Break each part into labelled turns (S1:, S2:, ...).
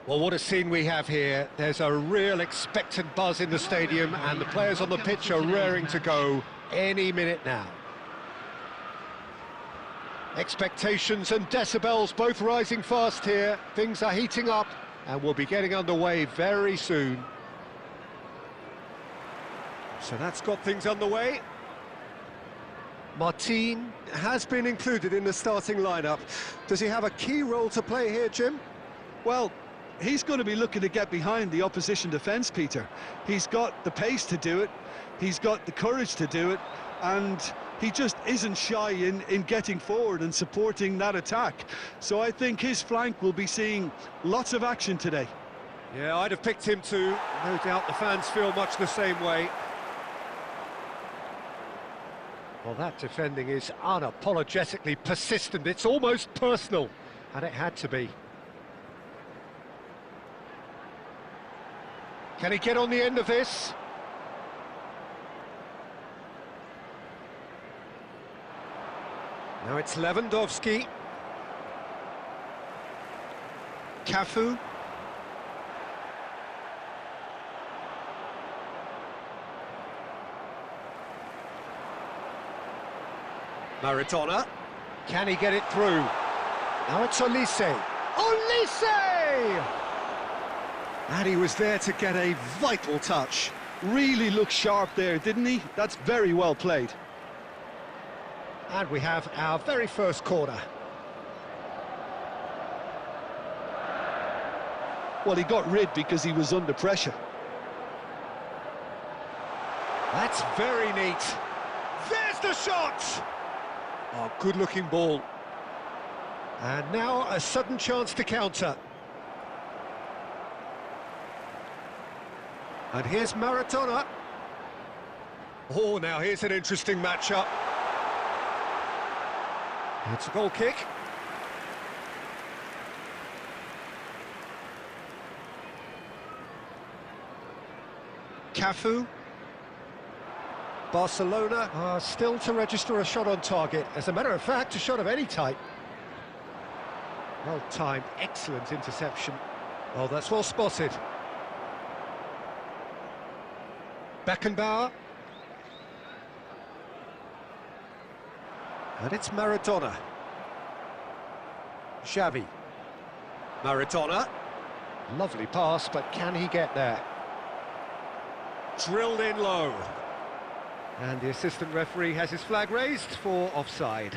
S1: Well, what a scene we have here. There's a real expectant buzz in the stadium, and the players on the pitch are raring to go any minute now. Expectations and decibels both rising fast here. Things are heating up, and we'll be getting underway very soon. So that's got things underway. Martin has been included in the starting lineup. Does he have a key role to play here, Jim?
S2: Well, he's going to be looking to get behind the opposition defence, Peter. He's got the pace to do it, he's got the courage to do it, and he just isn't shy in getting forward and supporting that attack. So I think his flank will be seeing lots of action today.
S1: Yeah, I'd have picked him too. No doubt the fans feel much the same way. Well, that defending is unapologetically persistent. It's almost personal, and it had to be. Can he get on the end of this? Now it's Lewandowski. Cafu. Maradona. Can he get it through? Now it's Olise. Olise!
S2: And he was there to get a vital touch. Really looked sharp there, didn't he? That's very well played.
S1: And we have our very first corner.
S2: Well, he got rid because he was under pressure.
S1: That's very neat. There's the shot! Oh, good-looking ball. And now a sudden chance to counter. And here's Maradona. Oh, now here's an interesting matchup. It's a goal kick. Cafu. Barcelona are still to register a shot on target. As a matter of fact, a shot of any type. Well-timed, excellent interception. Oh, that's well spotted. Beckenbauer. And it's Maradona. Xavi. Maradona. Lovely pass, but can he get there? Drilled in low. And the assistant referee has his flag raised for offside.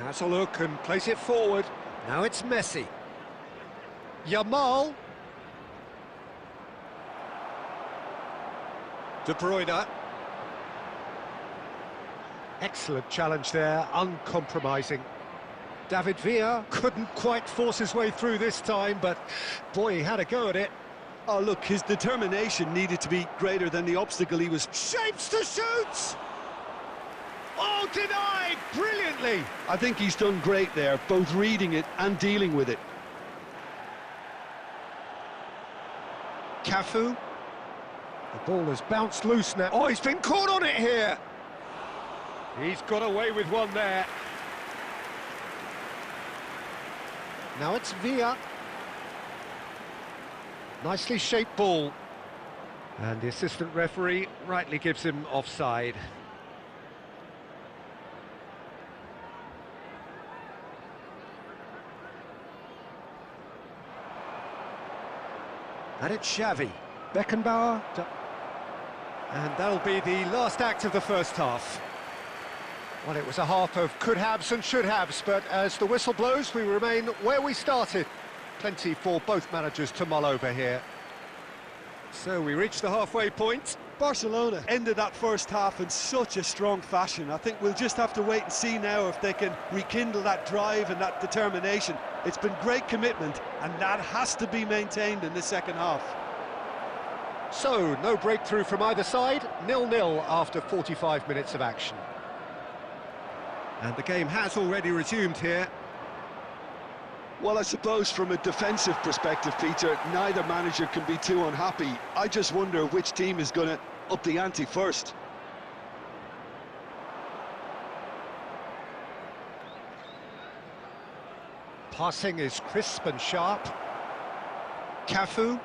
S1: Has a look and plays it forward. Now it's Messi. Yamal. De Bruyne. Excellent challenge there, uncompromising. David Villa couldn't quite force his way through this time, but boy, he had a go at it.
S2: Oh, look, his determination needed to be greater than the obstacle he was...
S1: Shapes to shoot! Oh, denied! Brilliantly!
S2: I think he's done great there, both reading it and dealing with it.
S1: Cafu. The ball has bounced loose now. Oh, he's been caught on it here! He's got away with one there. Now it's Villa. Nicely shaped ball. And the assistant referee rightly gives him offside. And it's Xavi. Beckenbauer. And that'll be the last act of the first half. Well, it was a half of could-haves and should-haves, but as the whistle blows, we remain where we started. Plenty for both managers to mull over here. So we reach the halfway point.
S2: Barcelona ended that first half in such a strong fashion. I think we'll just have to wait and see now if they can rekindle that drive and that determination. It's been great commitment, and that has to be maintained in the second half.
S1: So, no breakthrough from either side, 0-0 after 45 minutes of action. And the game has already resumed here.
S2: Well, I suppose from a defensive perspective, Peter, neither manager can be too unhappy. I just wonder which team is going to up the ante first.
S1: Passing is crisp and sharp. Cafu.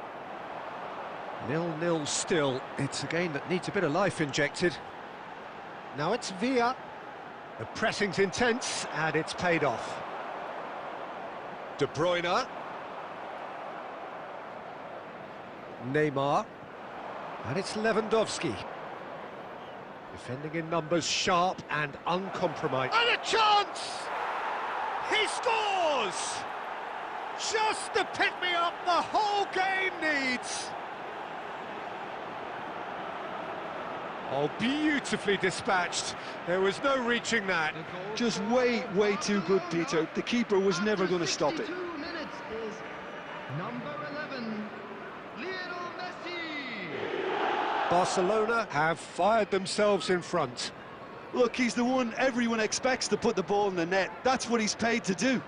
S1: 0-0 still. It's a game that needs a bit of life injected. Now it's Villa. The pressing's intense, and it's paid off. De Bruyne. Neymar. And it's Lewandowski. Defending in numbers, sharp and uncompromised. And a chance! He scores! Just the pick-me-up the whole game needs. Oh, beautifully dispatched. There was no reaching that.
S2: Just way too good, Peter. The keeper was never going to stop it.
S3: 52 minutes is number 11, Lionel Messi.
S1: Barcelona have fired themselves in front.
S2: Look, he's the one everyone expects to put the ball in the net. That's what he's paid to do.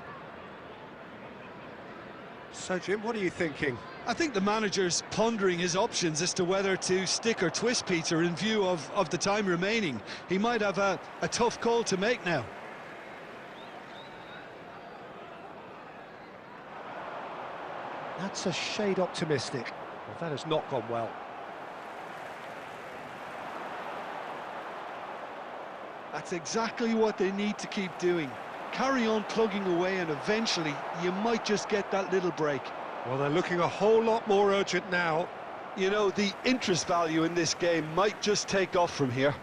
S1: So, Jim, what are you thinking?
S2: I think the manager's pondering his options as to whether to stick or twist Peter in view of the time remaining. He might have a tough call to make now.
S1: That's a shade optimistic. Well, that has not gone well.
S2: That's exactly what they need to keep doing. Carry on plugging away, and eventually you might just get that little break.
S1: Well, they're looking a whole lot more urgent now.
S2: You know, the interest value in this game might just take off from here.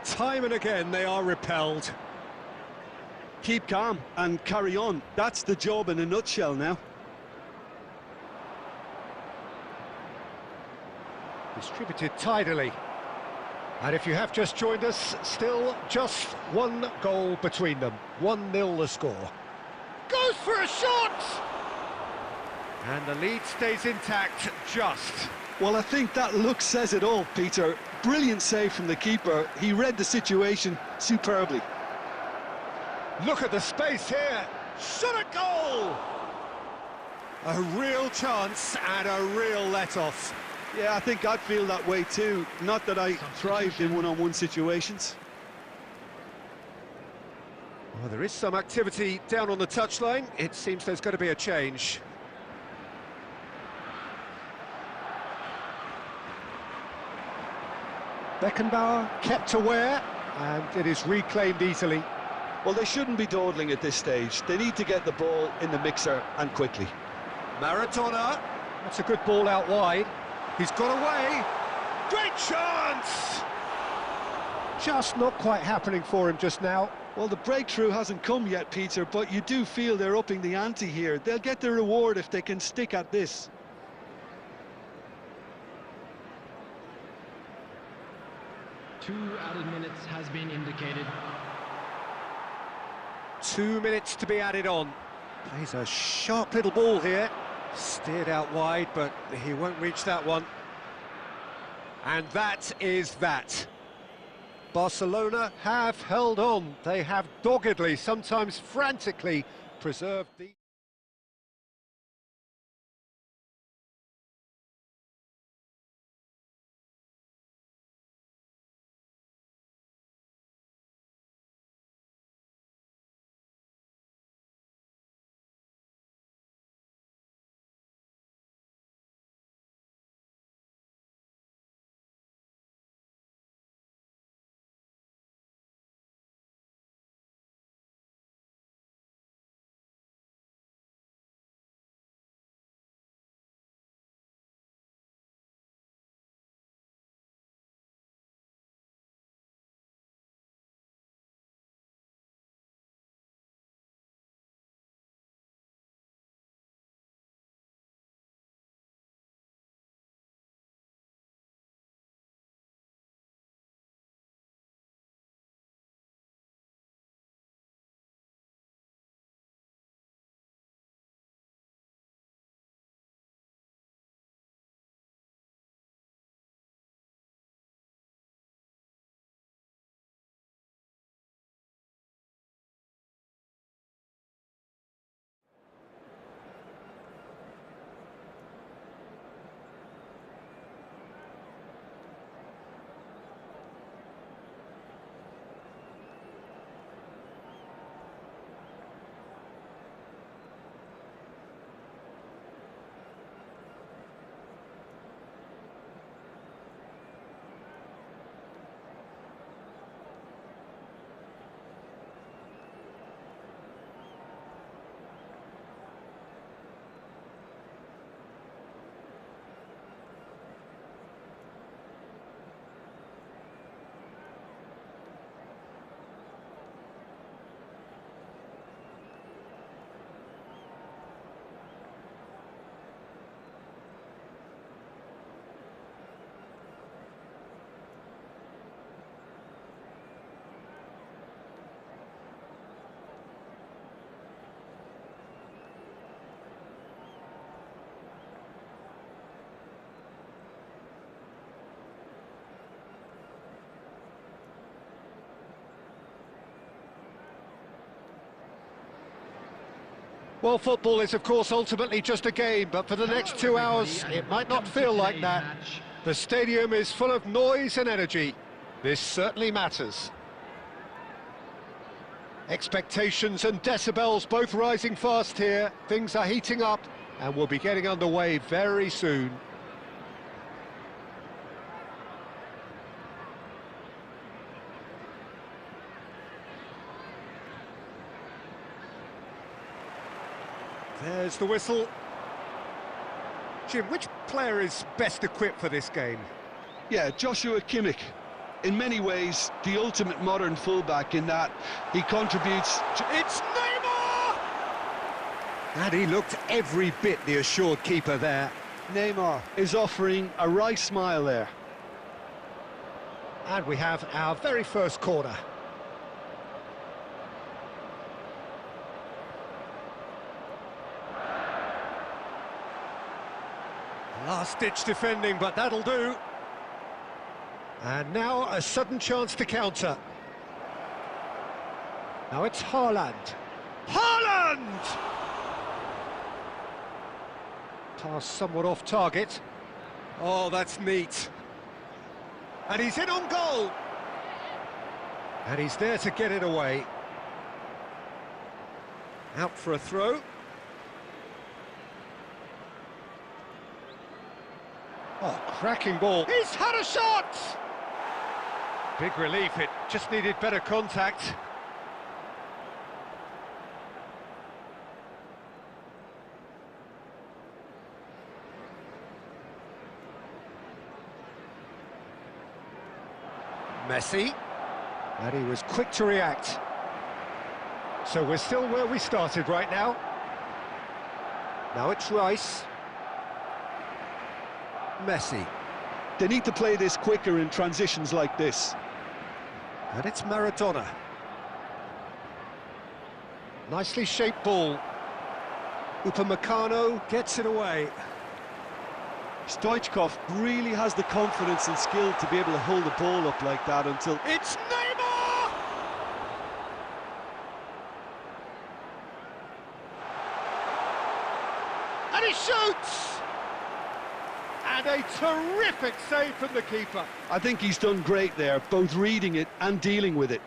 S1: Time and again they are repelled.
S2: Keep calm and carry on. That's the job in a nutshell now.
S1: Distributed tidily. And if you have just joined us, still just one goal between them. 1-0 the score. Goes for a shot! And the lead stays intact, just.
S2: Well, I think that look says it all, Peter. Brilliant save from the keeper. He read the situation superbly.
S1: Look at the space here. Shot a goal! A real chance and a real let-off.
S2: Yeah, I think I'd feel that way too. Not that I thrived in one-on-one situations.
S1: Well, there is some activity down on the touchline. It seems there's going to be a change. Beckenbauer kept aware, and it is reclaimed easily.
S2: Well, they shouldn't be dawdling at this stage. They need to get the ball in the mixer, and quickly.
S1: Maradona. That's a good ball out wide. He's got away. Great chance! Just not quite happening for him just now.
S2: Well, the breakthrough hasn't come yet, Peter, but you do feel they're upping the ante here. They'll get their reward if they can stick at this.
S3: Two added minutes has been indicated.
S1: 2 minutes to be added on. Plays a sharp little ball here. Steered out wide, but he won't reach that one. And that is that. Barcelona have held on. They have doggedly, sometimes frantically, preserved the... Well, football is, of course, ultimately just a game, but for the next 2 hours, it might not feel like that. The stadium is full of noise and energy. This certainly matters. Expectations and decibels both rising fast here. Things are heating up, and we'll be getting underway very soon. There's the whistle. Jim, which player is best equipped for this game?
S2: Yeah, Joshua Kimmich. In many ways, the ultimate modern fullback in that he contributes...
S1: It's Neymar! And he looked every bit the assured keeper there.
S2: Neymar is offering a wry smile there.
S1: And we have our very first corner. Last-ditch defending, but that'll do. And now a sudden chance to counter. Now it's Haaland. Haaland! Pass somewhat off target. Oh, that's neat. And he's in on goal. And he's there to get it away. Out for a throw. Oh, cracking ball. He's had a shot! Big relief, it just needed better contact. Messi. And he was quick to react. So we're still where we started right now. Now it's Rice. Messi.
S2: They need to play this quicker in transitions like this.
S1: And it's Maradona. Nicely shaped ball. Upamecano gets it away.
S2: Stoichkov really has the confidence and skill to be able to hold the ball up like that until...
S1: It's Neymar! And he shoots! And a terrific save from the keeper.
S2: I think he's done great there, both reading it and dealing with it.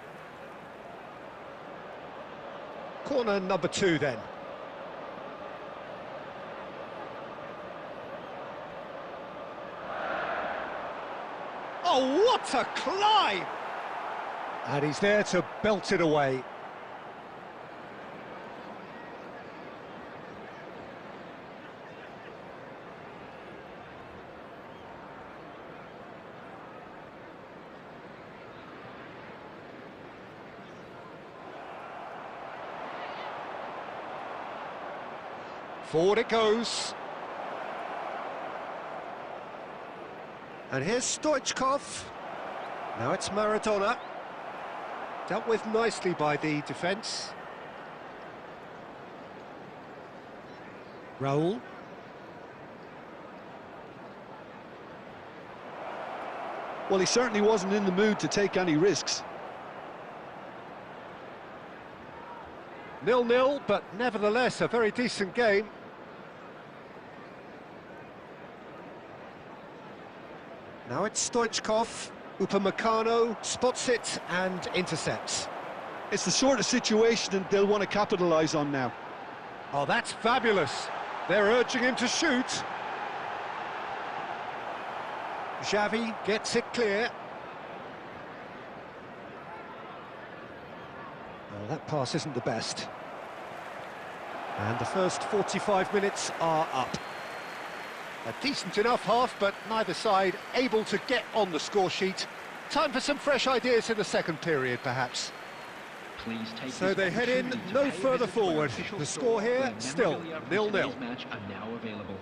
S1: Corner number 2 then. Oh, what a climb! And he's there to belt it away. Forward it goes. And here's Stoichkov. Now it's Maradona. Dealt with nicely by the defence. Raul.
S2: Well, he certainly wasn't in the mood to take any risks.
S1: 0-0, but nevertheless a very decent game. Now it's Stoichkov. Upamecano spots it and intercepts.
S2: It's the sort of situation that they'll want to capitalise on now.
S1: Oh, that's fabulous. They're urging him to shoot. Xavi gets it clear. Oh, that pass isn't the best. And the first 45 minutes are up. A decent enough half, but neither side able to get on the score sheet. Time for some fresh ideas in the second period, perhaps.
S3: Please take
S1: So they head in no further forward. The score here, still 0-0.
S3: Match are now available.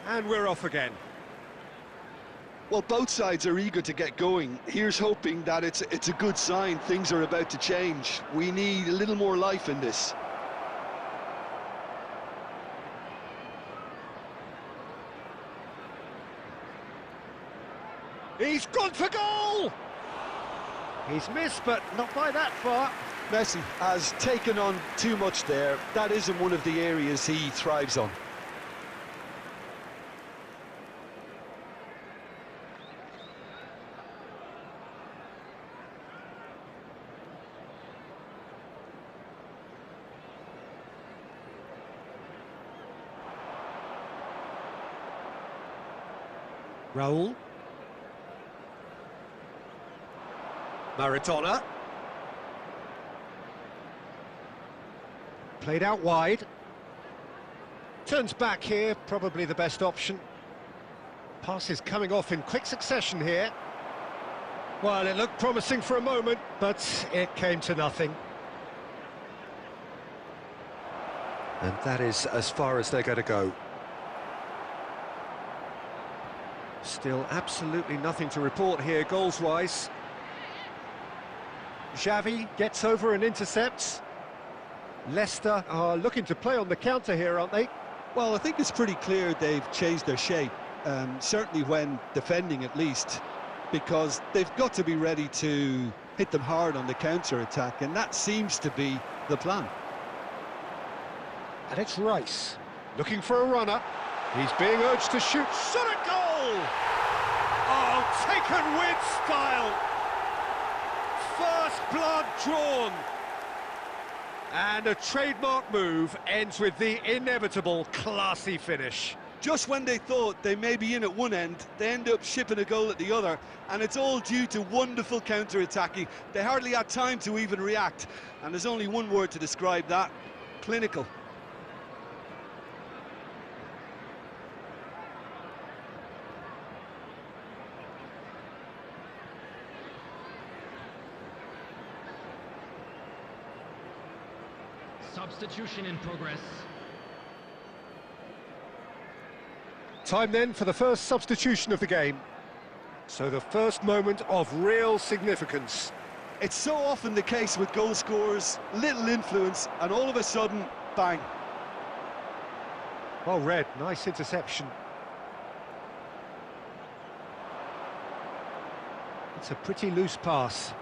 S1: And we're off again.
S2: Well, both sides are eager to get going. Here's hoping that it's a good sign. Things are about to change. We need a little more life in this.
S1: He's gone for goal! He's missed, but not by that far.
S2: Messi has taken on too much there. That isn't one of the areas he thrives on.
S1: Raul. Maradona. Played out wide. Turns back here, probably the best option. Passes coming off in quick succession here. Well, it looked promising for a moment, but it came to nothing. And that is as far as they're going to go. Still absolutely nothing to report here, goals-wise. Xavi gets over and intercepts. Leicester are looking to play on the counter here, aren't they?
S2: Well, I think it's pretty clear they've changed their shape, certainly when defending at least, because they've got to be ready to hit them hard on the counter-attack, and that seems to be the plan.
S1: And it's Rice, looking for a runner. He's being urged to shoot. Shot a goal! Oh, taken with style! First blood drawn! And a trademark move ends with the inevitable classy finish.
S2: Just when they thought they may be in at one end, they end up shipping a goal at the other, and it's all due to wonderful counter-attacking. They hardly had time to even react, and there's only one word to describe that: clinical.
S3: Substitution in progress.
S1: Time then for the first substitution of the game. So the first moment of real significance.
S2: It's so often the case with goal scorers, little influence, and all of a sudden, bang.
S1: Well read, nice interception. It's a pretty loose pass.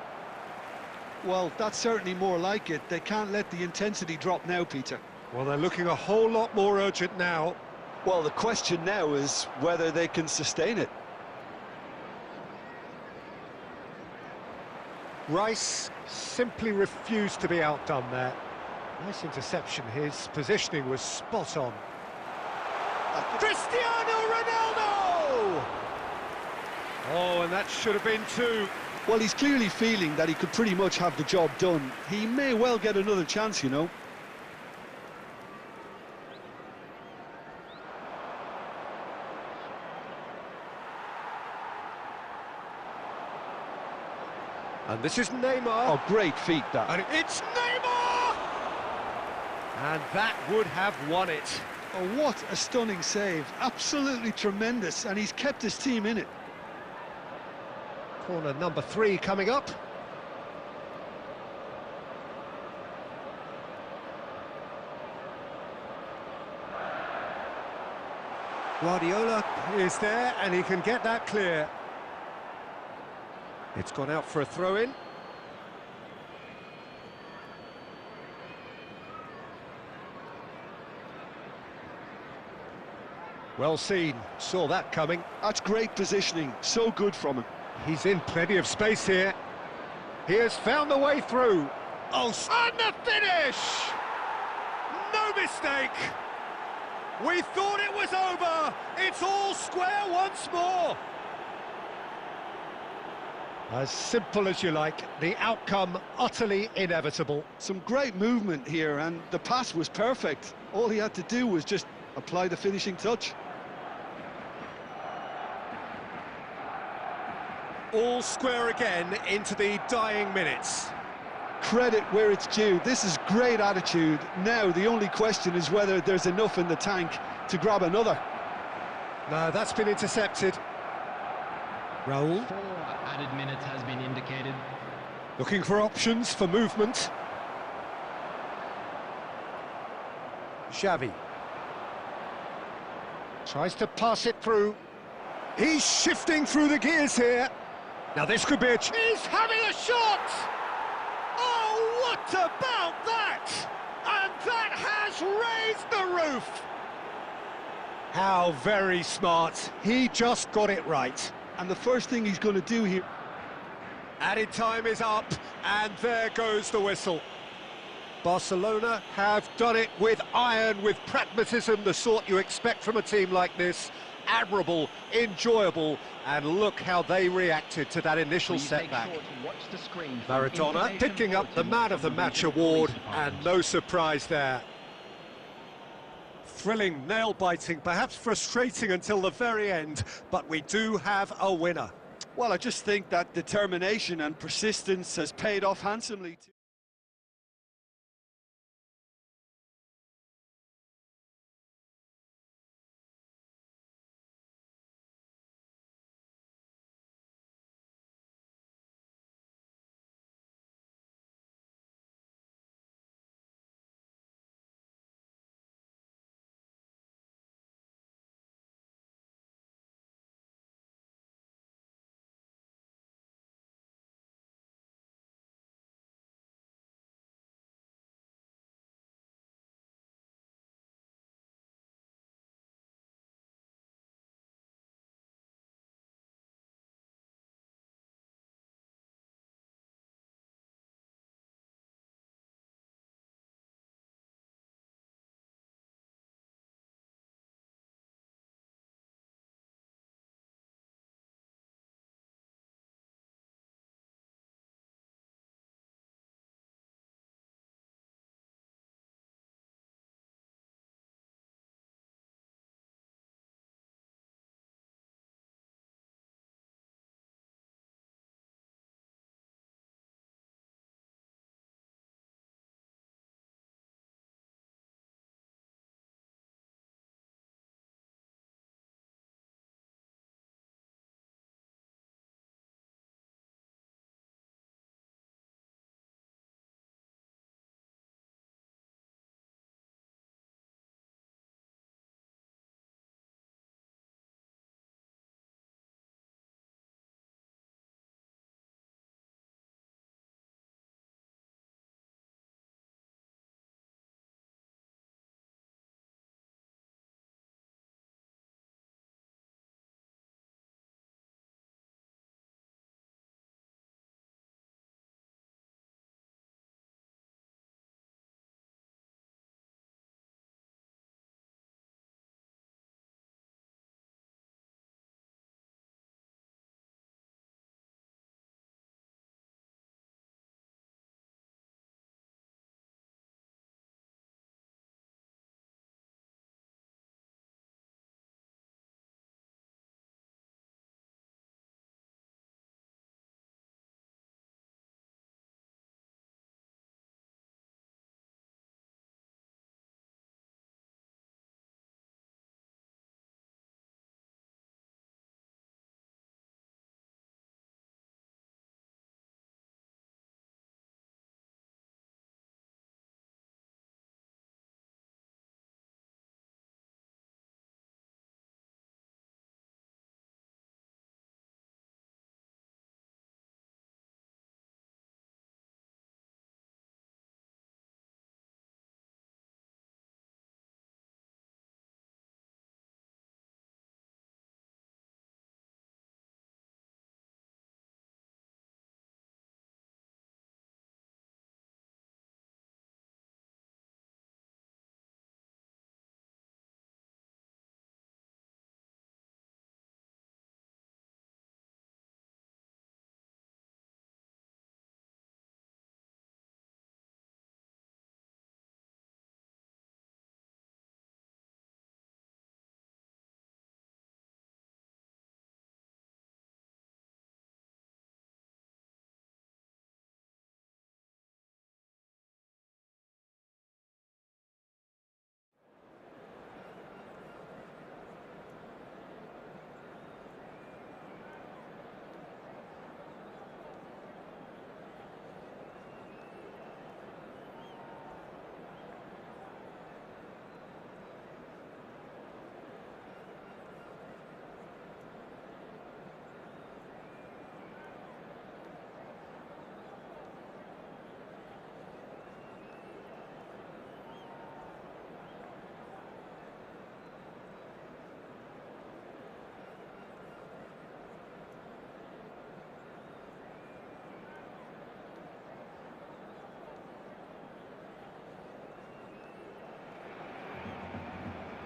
S2: Well, that's certainly more like it. They can't let the intensity drop now, Peter.
S1: Well, they're looking a whole lot more urgent now.
S2: Well, the question now is whether they can sustain it.
S1: Rice simply refused to be outdone there. Nice interception, his positioning was spot on. Cristiano Ronaldo! Oh, and that should have been two.
S2: Well, he's clearly feeling that he could pretty much have the job done. He may well get another chance, you know.
S1: And this is Neymar.
S2: Oh, great feat, that.
S1: And it's Neymar! And that would have won it.
S2: Oh, what a stunning save. Absolutely tremendous, and he's kept his team in it.
S1: Corner number 3 coming up. Guardiola is there and he can get that clear. It's gone out for a throw-in. Well seen, saw that coming.
S2: That's great positioning, so good from him.
S1: He's in plenty of space here. He has found the way through. Oh, and the finish! No mistake! We thought it was over. It's all square once more. As simple as you like, the outcome utterly inevitable.
S2: Some great movement here, and the pass was perfect. All he had to do was just apply the finishing touch.
S1: All square again into the dying minutes.
S2: Credit where it's due. This is great attitude. Now the only question is whether there's enough in the tank to grab another.
S1: No, that's been intercepted. Raul.
S3: 4 added minutes has been indicated.
S1: Looking for options for movement. Xavi. Tries to pass it through. He's shifting through the gears here. Now this could be a... He's having a shot! Oh, Oh, what about that? And that has raised the roof! How very smart. He just got it right.
S2: And the first thing he's going to do here...
S1: Added time is up, and there goes the whistle. Barcelona have done it with iron, with pragmatism, the sort you expect from a team like this. Admirable, enjoyable, and look how they reacted to that initial setback. Maradona picking up the Man of the Match award, and no surprise there. Thrilling, nail-biting, perhaps frustrating until the very end, but we do have a winner.
S2: Well, I just think that determination and persistence has paid off handsomely.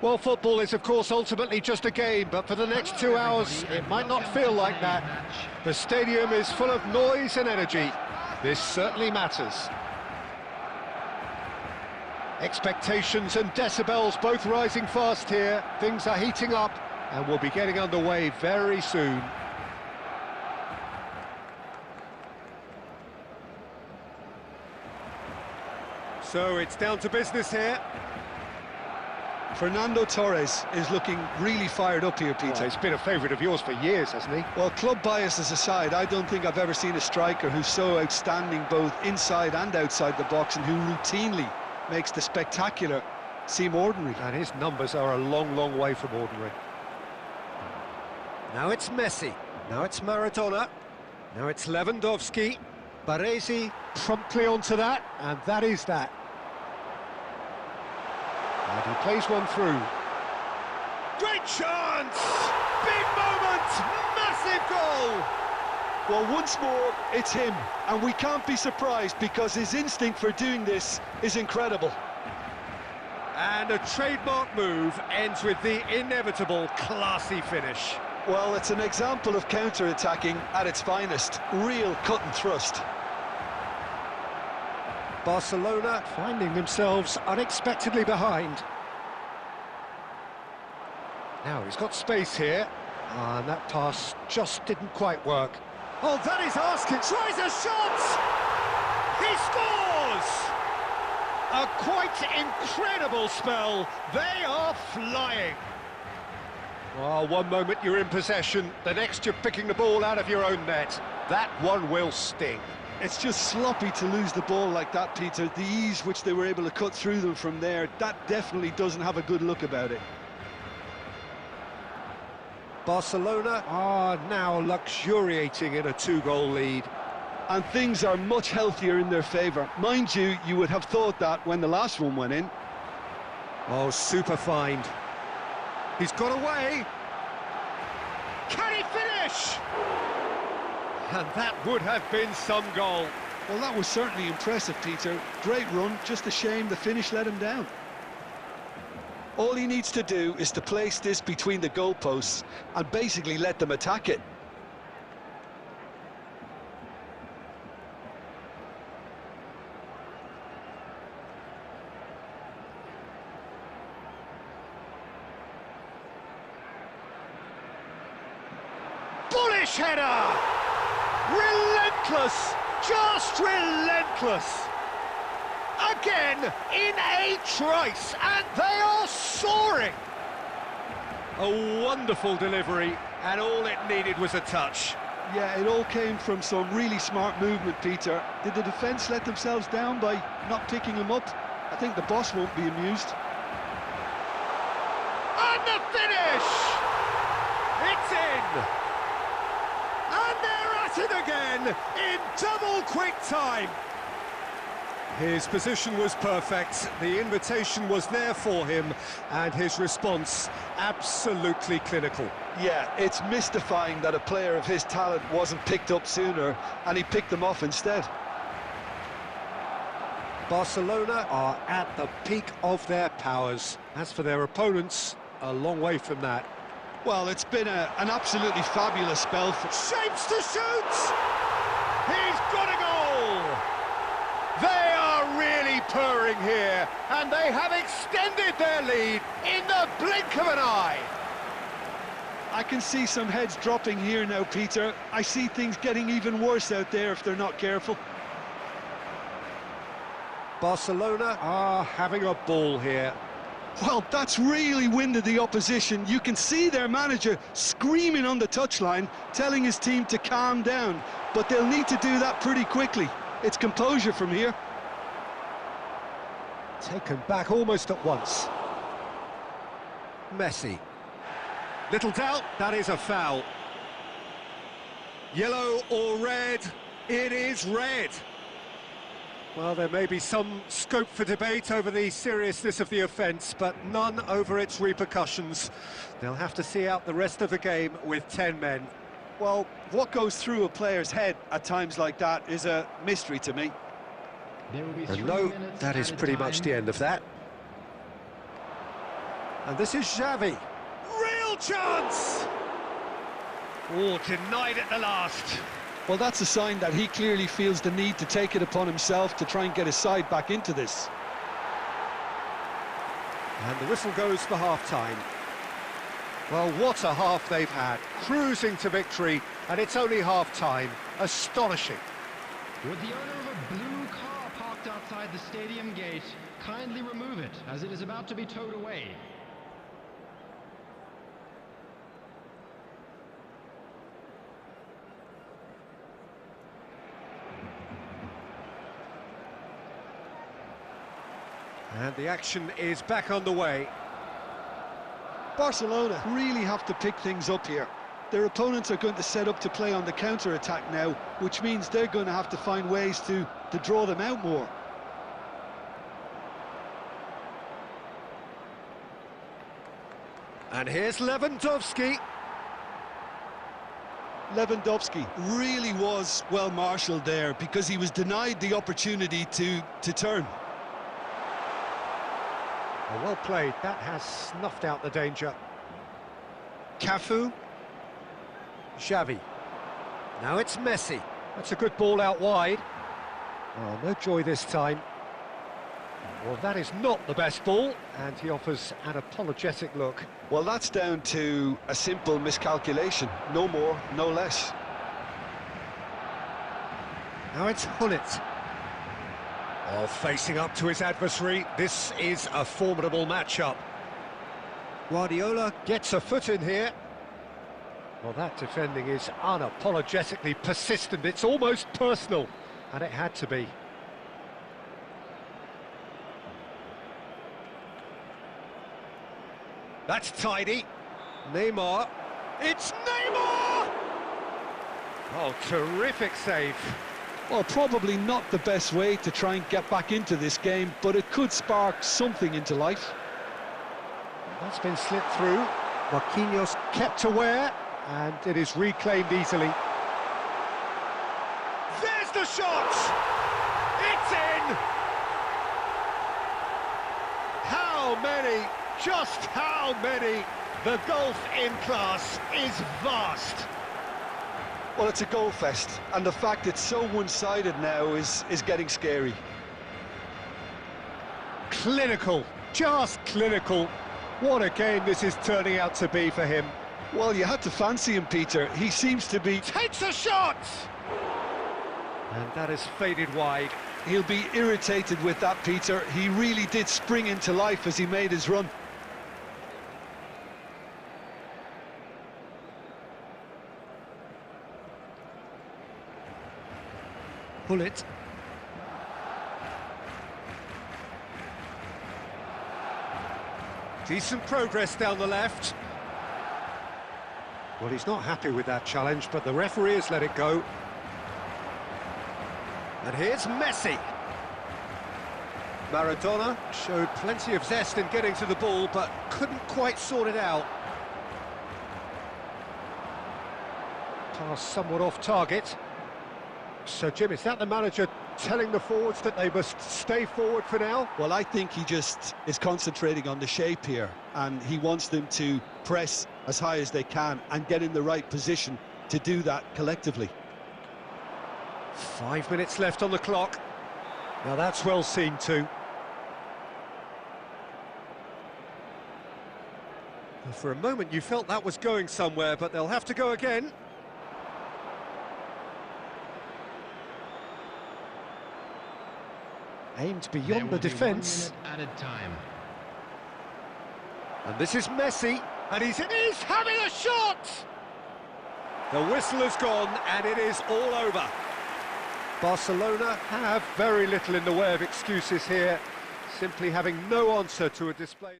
S1: Well, football is, of course, ultimately just a game, but for the next 2 hours, it might not feel like that. The stadium is full of noise and energy. This certainly matters. Expectations and decibels both rising fast here. Things are heating up, and we'll be getting underway very soon. So it's down to business here.
S2: Fernando Torres is looking really fired up here, Peter.
S1: Well, he's been a favourite of yours for years, hasn't he?
S2: Well, club biases aside, I don't think I've ever seen a striker who's so outstanding both inside and outside the box, and who routinely makes the spectacular seem ordinary.
S1: And his numbers are a long, long way from ordinary. Now it's Messi. Now it's Maradona. Now it's Lewandowski. Baresi promptly onto that, and that is that. And he plays one through. Great chance! Big moment! Massive goal!
S2: Well, once more, it's him, and we can't be surprised because his instinct for doing this is incredible.
S1: And a trademark move ends with the inevitable classy finish.
S2: Well, it's an example of counter-attacking at its finest. Real cut and thrust.
S1: Barcelona finding themselves unexpectedly behind. Now he's got space here, and that pass just didn't quite work. Oh, that is asking. Tries a shot! He scores! A quite incredible spell. They are flying. Well, one moment you're in possession, the next you're picking the ball out of your own net. That one will sting.
S2: It's just sloppy to lose the ball like that, Peter. The ease which they were able to cut through them from there, that definitely doesn't have a good look about it.
S1: Barcelona are now luxuriating in a 2-goal lead.
S2: And things are much healthier in their favour. Mind you, you would have thought that when the last one went in.
S1: Oh, super find. He's got away. Can he finish? And that would have been some goal.
S2: Well, that was certainly impressive, Peter. Great run, just a shame the finish let him down. All he needs to do is to place this between the goalposts and basically let them attack it.
S1: Bullish header! Relentless! Just relentless! Again, in a trice, and they are soaring! A wonderful delivery, and all it needed was a touch.
S2: Yeah, it all came from some really smart movement, Peter. Did the defence let themselves down by not picking him up? I think the boss won't be amused.
S1: And the finish! It's in! And they're at it again, in double quick time! His position was perfect, the invitation was there for him, and his response absolutely clinical.
S2: Yeah, it's mystifying that a player of his talent wasn't picked up sooner, and he picked them off instead.
S1: Barcelona are at the peak of their powers. As for their opponents, a long way from that.
S2: Well, it's been an absolutely fabulous spell for...
S1: Shapes to shoot! He's got a goal! They are really purring here, and they have extended their lead in the blink of an eye.
S2: I can see some heads dropping here now, Peter. I see things getting even worse out there if they're not careful.
S1: Barcelona are having a ball here.
S2: Well, that's really winded the opposition. You can see their manager screaming on the touchline, telling his team to calm down. But they'll need to do that pretty quickly. It's composure from here.
S1: Taken back almost at once. Messi. Little doubt, that is a foul. Yellow or red? It is red. Well, there may be some scope for debate over the seriousness of the offence, but none over its repercussions. They'll have to see out the rest of the game with 10 men.
S2: Well, what goes through a player's head at times like that is a mystery to me.
S3: There will be
S1: And
S3: 3
S1: no,
S3: minutes
S1: that is
S3: added
S1: pretty much
S3: time.
S1: the end of that. And this is Xavi. Real chance! Oh, denied at the last.
S2: Well, that's a sign that he clearly feels the need to take it upon himself to try and get his side back into this.
S1: And the whistle goes for half-time. Well, what a half they've had. Cruising to victory, and it's only half-time. Astonishing.
S3: Would the owner of a blue car parked outside the stadium gate kindly remove it, as it is about to be towed away?
S1: And the action is back on the way.
S2: Barcelona really have to pick things up here. Their opponents are going to set up to play on the counter-attack now, which means they're going to have to find ways to draw them out more.
S1: And here's Lewandowski.
S2: Lewandowski really was well marshalled there because he was denied the opportunity to turn.
S1: Oh, well played. That has snuffed out the danger. Cafu. Xavi. Now it's Messi. That's a good ball out wide. Oh, no joy this time. Well, that is not the best ball, and he offers an apologetic look.
S2: Well, that's down to a simple miscalculation. No more, no less.
S1: Now it's Hullet. Oh, facing up to his adversary, this is a formidable matchup. Guardiola gets a foot in here. Well, that defending is unapologetically persistent. It's almost personal, and it had to be. That's tidy. Neymar. It's Neymar! Oh, terrific save.
S2: Well, probably not the best way to try and get back into this game, but it could spark something into life.
S1: That's been slipped through. Marquinhos kept aware, and it is reclaimed easily. There's the shot! It's in! How many? Just how many? The gulf in class is vast.
S2: Well, it's a goal fest, and the fact it's so one-sided now is getting scary.
S1: Clinical, just clinical. What a game this is turning out to be for him.
S2: Well, you had to fancy him, Peter. He seems to be...
S1: Takes a shot! And that is faded wide.
S2: He'll be irritated with that, Peter. He really did spring into life as he made his run.
S1: Hullet. Decent progress down the left. Well, he's not happy with that challenge, but the referee has let it go. And here's Messi. Maradona showed plenty of zest in getting to the ball, but couldn't quite sort it out. Pass somewhat off target. So, Jim, is that the manager telling the forwards that they must stay forward for now?
S2: Well, I think he just is concentrating on the shape here, and he wants them to press as high as they can and get in the right position to do that collectively.
S1: 5 minutes left on the clock. Now that's well seen too. Well, for a moment you felt that was going somewhere, but they'll have to go again. Aimed beyond the defence.
S3: Added time.
S1: And this is Messi, and he's having a shot! The whistle has gone, and it is all over. Barcelona have very little in the way of excuses here, simply having no answer to a display.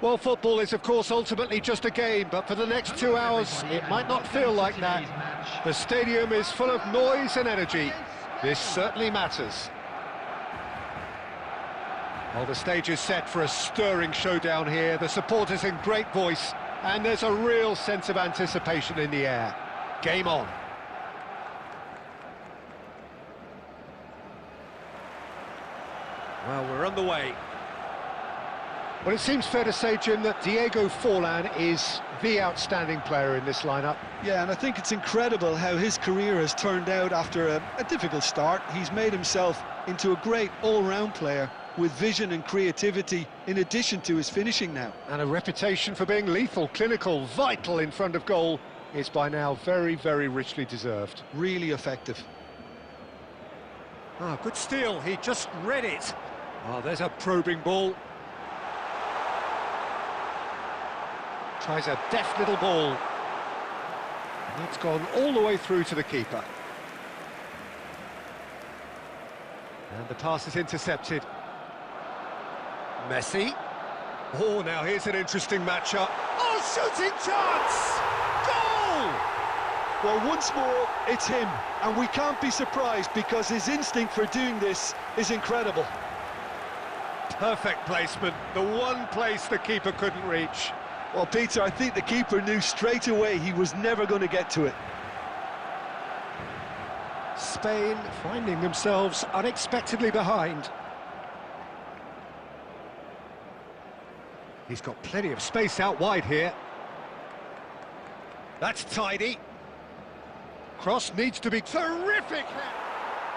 S1: Well, football is, of course, ultimately just a game, but for the next 2 hours, it might not feel like that. The stadium is full of noise and energy. This certainly matters. Well, the stage is set for a stirring showdown here. The supporters in great voice, and there's a real sense of anticipation in the air. Game on. Well, we're on the way. Well, it seems fair to say, Jim, that Diego Forlan is the outstanding player in this lineup.
S2: Yeah, and I think it's incredible how his career has turned out after a difficult start. He's made himself into a great all-round player with vision and creativity in addition to his finishing now.
S1: And a reputation for being lethal, clinical, vital in front of goal is by now very, very richly deserved.
S2: Really effective.
S1: Ah, good steal, he just read it. Oh, there's a probing ball. Tries a deft little ball. And it's gone all the way through to the keeper. And the pass is intercepted. Messi. Oh, now here's an interesting matchup. Oh, shooting chance! Goal!
S2: Well, once more, it's him. And we can't be surprised because his instinct for doing this is incredible.
S1: Perfect placement. The one place the keeper couldn't reach.
S2: Well, Peter, I think the keeper knew straight away he was never going to get to it.
S1: Spain finding themselves unexpectedly behind. He's got plenty of space out wide here. That's tidy. Cross needs to be terrific.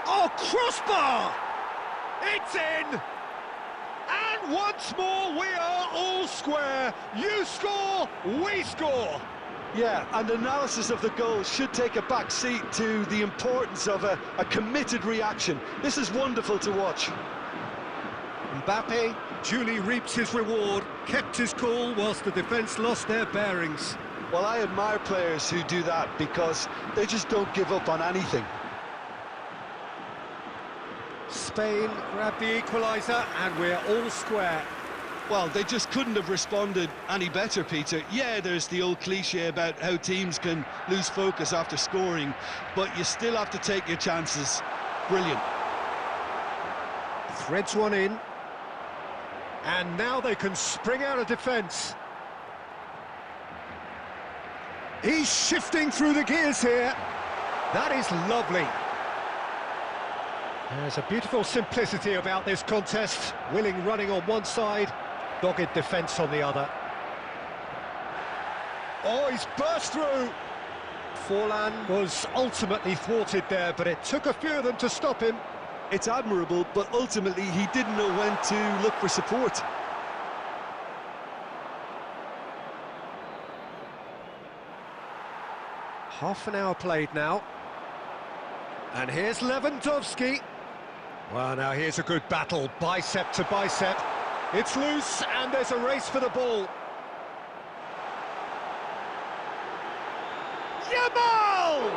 S1: Oh, crossbar! It's in! And once more, we are all square. You score, we score.
S2: Yeah, and analysis of the goal should take a back seat to the importance of a committed reaction. This is wonderful to watch.
S1: Mbappe duly reaps his reward, kept his cool whilst the defence lost their bearings.
S2: Well, I admire players who do that because they just don't give up on anything.
S1: Spain grab the equaliser and we're all square.
S2: Well, they just couldn't have responded any better, Peter. Yeah, there's the old cliche about how teams can lose focus after scoring, but you still have to take your chances. Brilliant.
S1: Threads one in. And now they can spring out of defence. He's shifting through the gears here. That is lovely. There's a beautiful simplicity about this contest. Willing running on one side, dogged defence on the other. Oh, he's burst through. Forlan was ultimately thwarted there, but it took a few of them to stop him.
S2: It's admirable, but ultimately he didn't know when to look for support.
S1: Half an hour played now. And here's Lewandowski. Well, now here's a good battle, bicep to bicep. It's loose, and there's a race for the ball. Yamal!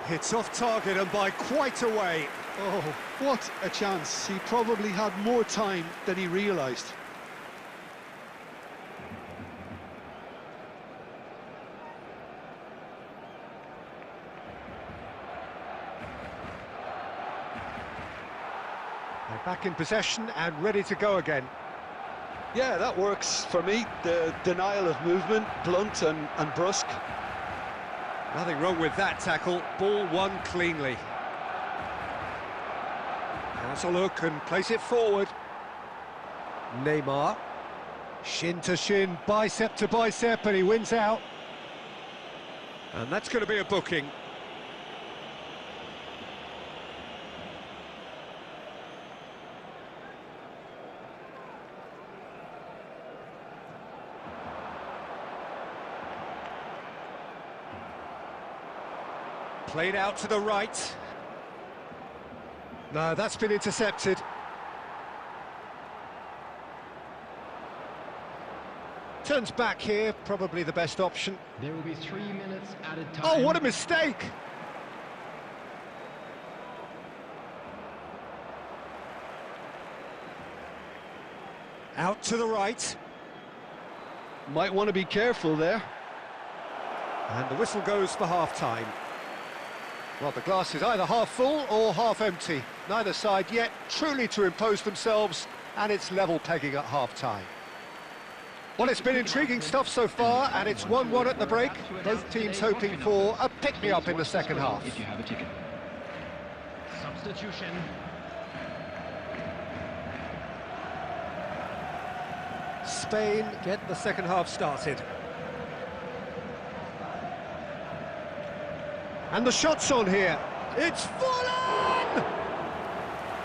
S1: It's off target and by quite a way.
S2: Oh, what a chance. He probably had more time than he realised.
S1: They're back in possession and ready to go again.
S2: Yeah, that works for me. The denial of movement, blunt and brusque.
S1: Nothing wrong with that tackle. Ball won cleanly. Has a look and place it forward. Neymar. Shin to shin, bicep to bicep, and he wins out. And that's going to be a booking. Played out to the right. No, that's been intercepted. Turns back here, probably the best option.
S3: There will be 3 minutes added time.
S1: Oh, what a mistake! Out to the right.
S2: Might want to be careful there.
S1: And the whistle goes for half-time. Well, the glass is either half full or half empty. Neither side yet truly to impose themselves, and it's level pegging at half-time. Well, it's been intriguing stuff so far, and it's 1-1 at the break. Both teams hoping for a pick-me-up in the second half.
S3: If you have a ticket. Substitution.
S1: Spain get the second half started. And the shot's on here. It's full on!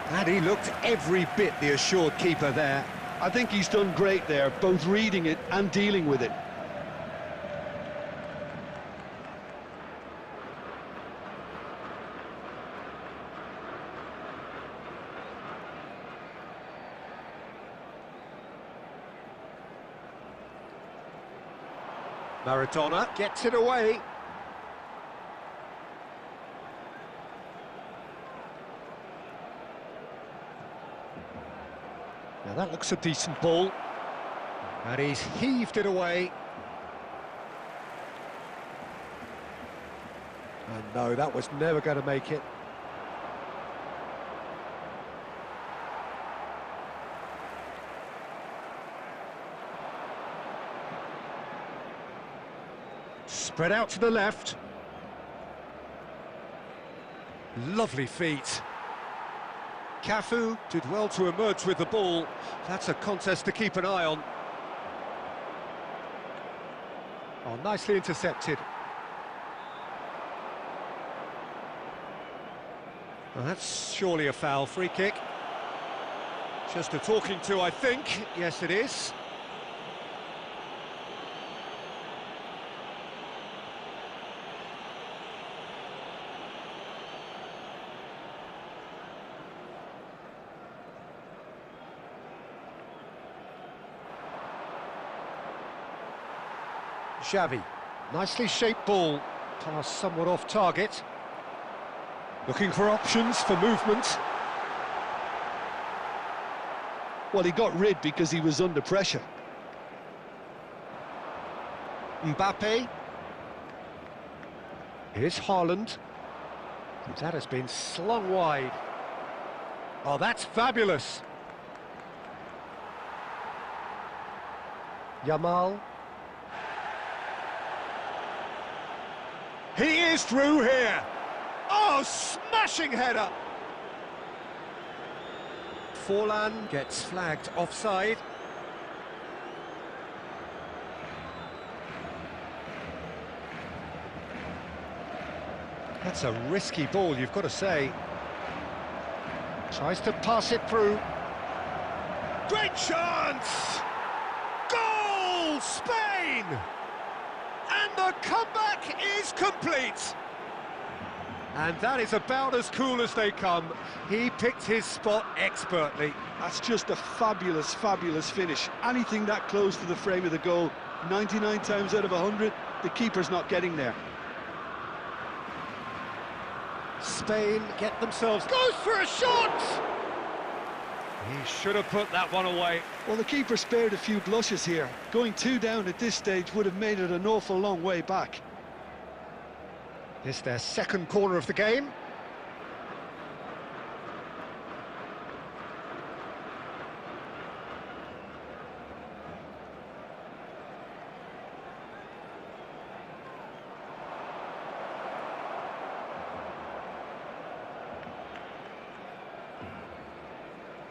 S1: And he looked every bit the assured keeper there.
S2: I think he's done great there, both reading it and dealing with it.
S1: Maradona gets it away. Now that looks a decent ball. And he's heaved it away. And no, that was never going to make it. Spread out to the left. Lovely feet. Cafu did well to emerge with the ball. That's a contest to keep an eye on. Oh, nicely intercepted. Well, that's surely a foul. Free kick. Just a talking to, I think. Yes, it is. Xavi, nicely shaped ball, passed somewhat off target. Looking for options for movement.
S2: Well, he got rid because he was under pressure.
S1: Mbappe. Here's Haaland. That has been slung wide. Oh, that's fabulous. Yamal. He is through here. Oh, smashing header. Forlan gets flagged offside. That's a risky ball, you've got to say. Tries to pass it through. Great chance! Goal, Spain! And the comeback is complete. And that is about as cool as they come. He picked his spot expertly.
S2: That's just a fabulous, fabulous finish. Anything that close to the frame of the goal, 99 times out of 100, the keeper's not getting there.
S1: Spain get themselves... Goes for a shot! He should have put that one away.
S2: Well, the keeper spared a few blushes here. Going 2 down at this stage would have made it an awful long way back.
S1: It's their second corner of the game.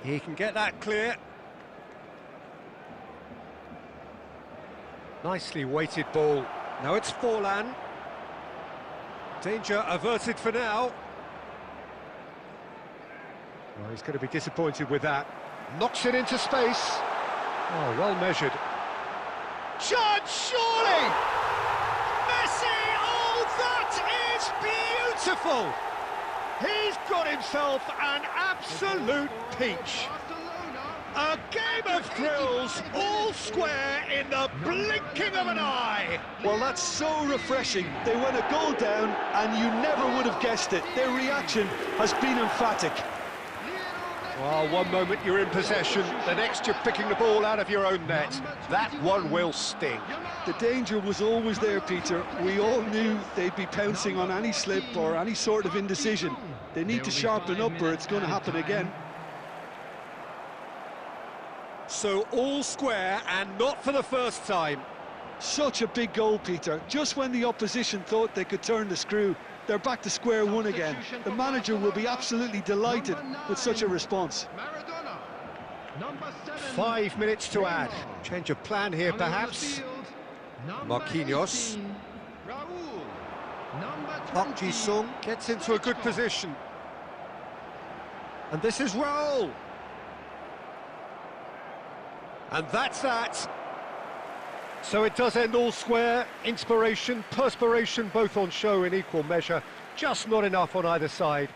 S1: He can get that clear. Nicely weighted ball. Now it's Forlan. Danger averted for now. Well, he's going to be disappointed with that. Knocks it into space. Oh, well measured. Chance, surely! Messi! Oh, that is beautiful! He's got himself an absolute peach. A game of thrills, all square in the blinking of an eye.
S2: Well, that's so refreshing. They went a goal down and you never would have guessed it. Their reaction has been emphatic.
S1: Well, one moment you're in possession, the next you're picking the ball out of your own net. That one will sting.
S2: The danger was always there, Peter. We all knew they'd be pouncing on any slip or any sort of indecision. They need to sharpen up or it's going to happen again.
S1: So all square and not for the first time.
S2: Such a big goal, Peter. Just when the opposition thought they could turn the screw, they're back to square one again. The manager will be absolutely delighted with such a response.
S1: 5 minutes to add. Change of plan here, perhaps. Marquinhos. Park Ji-sung gets into a good position. And this is Raul. And that's that. So it does end all square. Inspiration, perspiration, both on show in equal measure. Just not enough on either side.